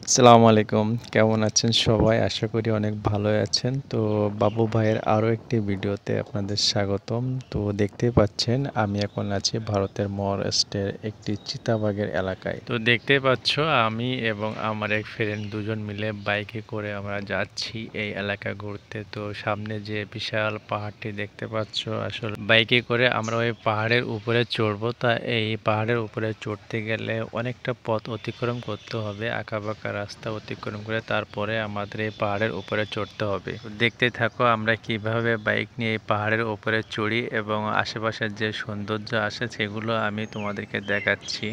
আসসালামু আলাইকুম। কেমন আছেন সবাই? আশা করি অনেক ভালোই আছেন। তো বাবু ভাইয়ের আরো একটি ভিডিওতে আপনাদের স্বাগতম। তো দেখতেই পাচ্ছেন আমি এখন আছি ভারতের মহারাষ্ট্রের একটি চিতাবাঘের এলাকায়। তো দেখতেই পাচ্ছ আমি এবং আমার এক ফ্রেন্ড দুজন মিলে বাইকে করে আমরা যাচ্ছি এই এলাকা ঘুরতে। তো সামনে যে বিশাল পাহাড়টি দেখতে পাচ্ছ আসলে বাইকে করে আমরা ওই পাহাড়ের উপরে চড়বো। তা এই পাহাড়ের উপরে চড়তে গেলে অনেকটা পথ অতিক্রম করতে হবে, আঁকাবাঁকা রাস্তা অতিক্রম করে তারপরে আমাদের এই পাহাড়ের উপরে চড়তে হবে। দেখতে থাকো আমরা কিভাবে বাইক নিয়ে এই পাহাড়ের উপরে চড়ি এবং আশেপাশের যে সৌন্দর্য আসে সেগুলো আমি তোমাদেরকে দেখাচ্ছি।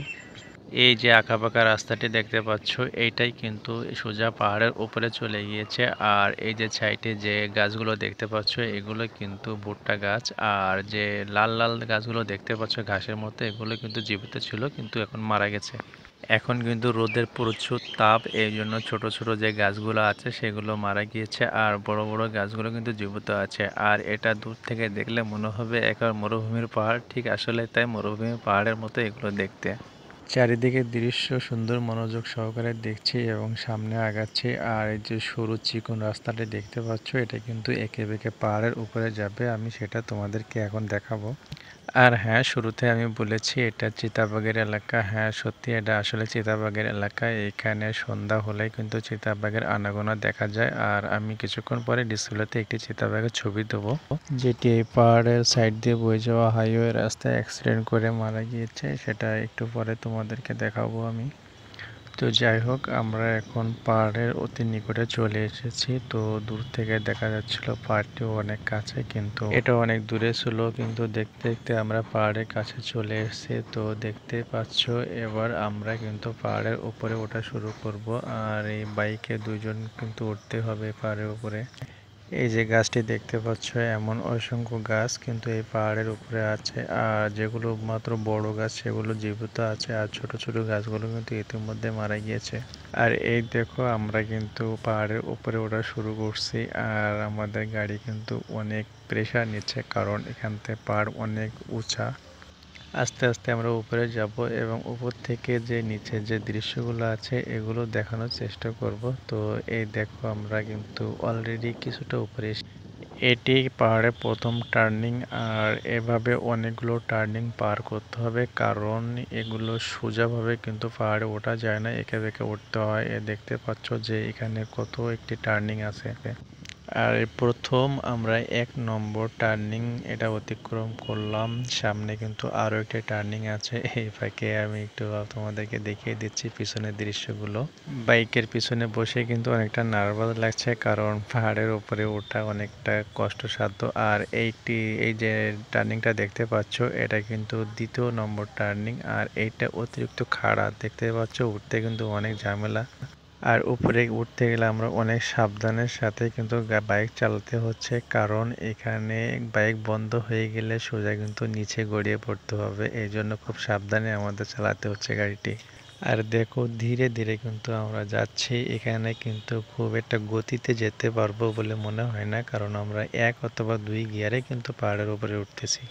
এই যে আঁকাবাঁকা রাস্তাটি দেখতে পাচ্ছ এইটাই কিন্তু সোজা পাহাড়ের উপরে চলে গিয়েছে। আর এই যে সাইডে যে গাছগুলো দেখতে পাচ্ছ এগুলো কিন্তু ভুট্টা গাছ। আর যে লাল লাল গাছগুলো দেখতে পাচ্ছ ঘাসের মতো এগুলো কিন্তু জীবিত ছিল কিন্তু এখন মারা গেছে। এখন কিন্তু রোদের প্রচুর তাপ, এই জন্য ছোট ছোট যে গাছগুলো আছে সেগুলো মারা গিয়েছে আর বড় বড় গাছগুলো কিন্তু জীবিত আছে। আর এটা দূর থেকে দেখলে মনে হবে একবার মরুভূমির পাহাড়, ঠিক আসলে তাই মরুভূমির পাহাড়ের মতো এগুলো দেখতে। চারিদিকে দৃশ্য সুন্দর মনোযোগ সহকারে দেখছি এবং সামনে আগাচ্ছি। আর এই যে সরু চিকন রাস্তাটি দেখতে পাচ্ছ এটা কিন্তু এঁকে বেঁকে পাহাড়ের উপরে যাবে, আমি সেটা তোমাদেরকে এখন দেখাবো। আর হ্যাঁ, শুরুতে আমি বলেছি এটা চিতাবাঘের এলাকা। হ্যাঁ সত্যি এটা আসলে চিতাবাঘের এলাকা। এখানে সন্ধ্যা হলেই কিন্তু চিতাবাঘের আনাগোনা দেখা যায়। আর আমি কিছুক্ষণ পরে ডিসপ্লেতে একটি চিতাবাঘের ছবি দেবো, যেটি এই পাহাড়ের সাইড দিয়ে বয়ে যাওয়া হাইওয়ে রাস্তায় অ্যাক্সিডেন্ট করে মারা গিয়েছে। সেটা একটু পরে তোমাদেরকে দেখাবো আমি। তো যাই হোক, আমরা এখন পাহাড়ের অতি নিকটে চলে এসেছি। তো দূর থেকে দেখা যাচ্ছিল পাহাড়টিও অনেক কাছে, কিন্তু এটা অনেক দূরে ছিল। কিন্তু দেখতে দেখতে আমরা পাহাড়ের কাছে চলে এসেছি। তো দেখতে পাচ্ছ এবার আমরা কিন্তু পাহাড়ের উপরে ওঠা শুরু করব। আর এই বাইকে দুজন কিন্তু উঠতে হবে পাহাড়ের উপরে। এই যে গাছটি দেখতে পাচ্ছ এমন অসংখ্য গাছ কিন্তু এই পাহাড়ের উপরে আছে। আর যেগুলো মাত্র বড় গাছ সেগুলো জীবিত আছে, আর ছোট ছোট গাছগুলো কিন্তু ইতিমধ্যে মারা গিয়েছে। আর এই দেখো আমরা কিন্তু পাহাড়ের উপরে ওঠা শুরু করছি। আর আমাদের গাড়ি কিন্তু অনেক প্রেসার নিচ্ছে, কারণ এখান থেকে পাহাড় অনেক উঁচা। আস্তে আস্তে আমরা উপরে যাব এবং উপর থেকে যে নিচে যে দৃশ্যগুলো আছে এগুলো দেখানোর চেষ্টা করব। তো এই দেখো আমরা কিন্তু অলরেডি কিছুটা উপরে এটি পাহাড়ের প্রথম টার্নিং। আর এভাবে অনেকগুলো টার্নিং পার করতে হবে, কারণ এগুলো সোজাভাবে কিন্তু পাহাড়ে ওঠা যায় না, এঁকে বেঁকে উঠতে হয়। দেখতে পাচ্ছ যে এখানে কত একটি টার্নিং আছে। আর এই প্রথম আমরা ১ নম্বর টার্নিং এটা অতিক্রম করলাম। সামনে কিন্তু আরও একটি টার্নিং আছে। এই ফাঁকে আমি একটু তোমাদেরকে দেখিয়ে দিচ্ছি পিছনের দৃশ্যগুলো। বাইকের পিছনে বসে কিন্তু অনেকটা নার্ভাস লাগছে, কারণ পাহাড়ের উপরে ওঠা অনেকটা কষ্টসাধ্য। আর এই যে টার্নিংটা দেখতে পাচ্ছ এটা কিন্তু ২য় নম্বর টার্নিং। আর এইটা অতিরিক্ত খাড়া দেখতে পাচ্ছ, উঠতে কিন্তু অনেক ঝামেলা। আর উপরে উঠতে গেলে আমরা অনেক সাবধানের সাথে কিন্তু বাইক চালাতে হচ্ছে, কারণ এখানে বাইক বন্ধ হয়ে গেলে সোজা কিন্তু নিচে গড়িয়ে পড়তে হবে। এই জন্য খুব সাবধানে আমাদের চালাতে হচ্ছে গাড়িটি। আর দেখো ধীরে ধীরে কিন্তু আমরা যাচ্ছি। এখানে কিন্তু খুব একটা গতিতে যেতে পারবো বলে মনে হয় না, কারণ আমরা ১ অথবা ২ গিয়ারে কিন্তু পাহাড়ের উপরে উঠতেছি।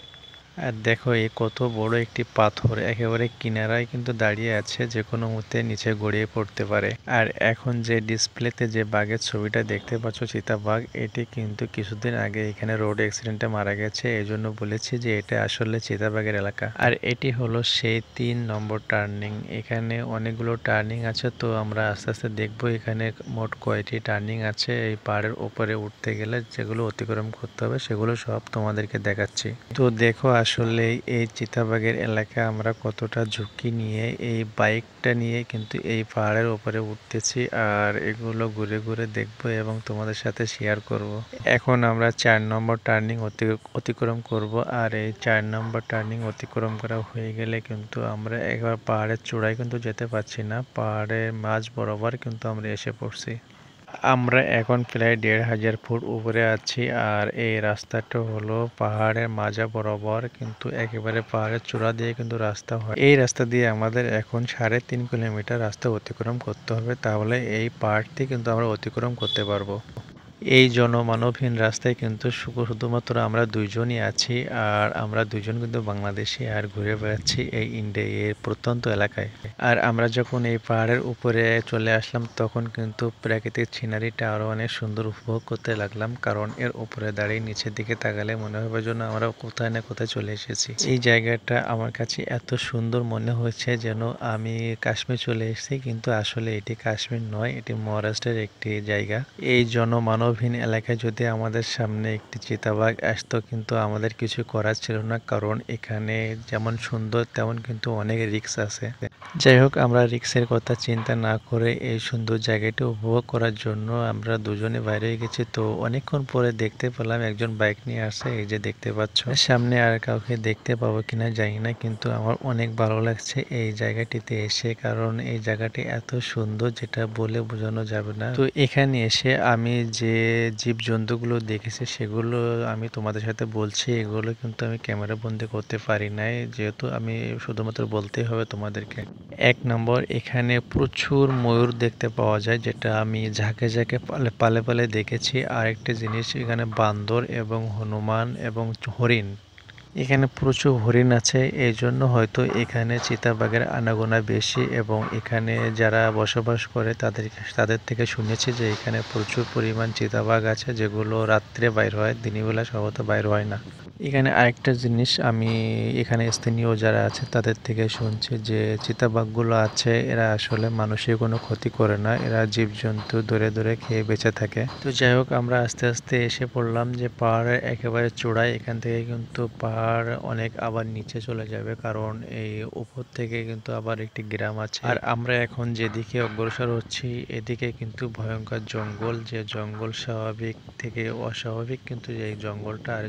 আর দেখো এই কত বড় একটি পাথর একেবারে কিনারায় কিন্তু দাঁড়িয়ে আছে, যে কোনো মুহূর্তে নিচে গড়িয়ে পড়তে পারে। আর এখন যে ডিসপ্লেতে যে বাঘের ছবিটা দেখতে পাচ্ছ চিতাবাঘ, এটি কিন্তু কিছুদিন আগে এখানে রোড অ্যাক্সিডেন্টে মারা গেছে। এই জন্য বলেছি যে এটা আসলে চিতাবাঘের এলাকা। আর এটি হলো সেই ৩ নম্বর টার্নিং। এখানে অনেকগুলো টার্নিং আছে, তো আমরা আস্তে আস্তে দেখবো এখানে মোট কয়টি টার্নিং আছে এই পাহাড়ের উপরে উঠতে গেলে, যেগুলো অতিক্রম করতে হবে সেগুলো সব তোমাদেরকে দেখাচ্ছি। তো দেখো আসলে এই চিতাবাঘের এলাকায় আমরা কতটা ঝুঁকি নিয়ে এই বাইকটা নিয়ে কিন্তু এই পাহাড়ের উপরে উঠতেছি। আর এগুলো ঘুরে ঘুরে দেখবো এবং তোমাদের সাথে শেয়ার করব। এখন আমরা ৪ নম্বর টার্নিং অতিক্রম করব। আর এই ৪ নম্বর টার্নিং অতিক্রম করা হয়ে গেলে কিন্তু আমরা একবার পাহাড়ের চূড়ায় কিন্তু যেতে পারছি না, পাহাড়ের মাঝ বরাবর কিন্তু আমরা এসে পড়ছি। আমরা এখন প্রায় ১,৫০০ ফুট উপরে আছি। আর এই রাস্তাটা হলো পাহাড়ের মাজা বরাবর, কিন্তু একেবারে পাহাড়ের চূড়া দিয়ে কিন্তু রাস্তা হয়। এই রাস্তা দিয়ে আমাদের এখন ৩.৫ কিলোমিটার রাস্তা অতিক্রম করতে হবে, তাহলে এই পাহাড়টি কিন্তু আমরা অতিক্রম করতে পারবো। এই জনমানবহীন রাস্তায় কিন্তু শুধুমাত্র আমরা দুইজনই আছি, আর আমরা দুইজন কিন্তু বাংলাদেশি আর ঘুরে বেড়াচ্ছি এই এর প্রত্যন্ত এলাকায়। আর আমরা যখন এই পাহাড়ের উপরে চলে আসলাম তখন কিন্তু প্রাকৃতিক সিনারিটা আরো অনেক সুন্দর উপভোগ করতে লাগলাম, কারণ এর উপরে দাঁড়িয়ে নিচের দিকে তাকালে মনে হবে যেন আমরা কোথায় না কোথায় চলে এসেছি। এই জায়গাটা আমার কাছে এত সুন্দর মনে হয়েছে যেন আমি কাশ্মীর চলে এসেছি, কিন্তু আসলে এটি কাশ্মীর নয়, এটি মহারাষ্ট্রের একটি জায়গা। এই জনমানবহীন এলাকায় যদি আমাদের সামনে একটি চিতাবাঘ আসতো, কিন্তু আমাদের কিছু করার ছিল না, কারণ এখানে যেমন সুন্দর তেমন কিন্তু অনেক রিস্ক আছে। যাই হোক, আমরা রিস্কের কথা চিন্তা না করে এই সুন্দর জায়গাটি উপভোগ করার জন্য আমরা দুজনে বাইরে গেছি। তো অনেকক্ষণ পরে দেখতে পেলাম একজন বাইক নিয়ে আসে, এই যে দেখতে পাচ্ছ। সামনে আর কাউকে দেখতে পাবো কিনা জানি না, কিন্তু আমার অনেক ভালো লাগছে এই জায়গাটিতে এসে, কারণ এই জায়গাটি এত সুন্দর যেটা বলে বোঝানো যাবে না। তো এখানে এসে আমি যে জীবজন্তুগুলো দেখেছি সেগুলো আমি তোমাদের সাথে বলছি, এগুলো কিন্তু আমি ক্যামেরা বন্দি করতে পারি নাই, যেহেতু আমি শুধুমাত্র বলতেই হবে তোমাদেরকে। এক নম্বর, এখানে প্রচুর ময়ূর দেখতে পাওয়া যায়, যেটা আমি ঝাঁকে ঝাঁকে পালে পালে পালে দেখেছি। আরেকটা জিনিস, এখানে বান্দর এবং হনুমান এবং হরিণ, এখানে প্রচুর হরিণ আছে, এই জন্য হয়তো এখানে চিতাবাঘের আনাগোনা বেশি। এবং এখানে যারা বসবাস করে তাদের থেকে শুনেছি যে এখানে প্রচুর পরিমাণ চিতাবাঘ আছে, যেগুলো রাত্রে বাইর হয়, দিনের বেলা সম্ভবত বাইর হয় না। এখানে আরেকটা জিনিস, আমি এখানে স্থানীয় যারা আছে তাদের থেকে শুনছি যে চিতাবাঘগুলো আছে, এরা আসলে মানুষের কোনো ক্ষতি করে না, এরা জীবজন্তু ধরে ধরে খেয়ে বেঁচে থাকে। তো যাই হোক, আমরা আস্তে আস্তে এসে পড়লাম যে পাহাড়ের একেবারে চূড়ায়। এখান থেকে কিন্তু পাহাড় অনেক আবার নিচে চলে যাবে, কারণ এই উপর থেকে কিন্তু আবার একটি গ্রাম আছে। আর আমরা এখন যেদিকে অগ্রসর হচ্ছি এদিকে কিন্তু ভয়ঙ্কর জঙ্গল, যে জঙ্গল স্বাভাবিক থেকে অস্বাভাবিক, কিন্তু এই জঙ্গলটা আর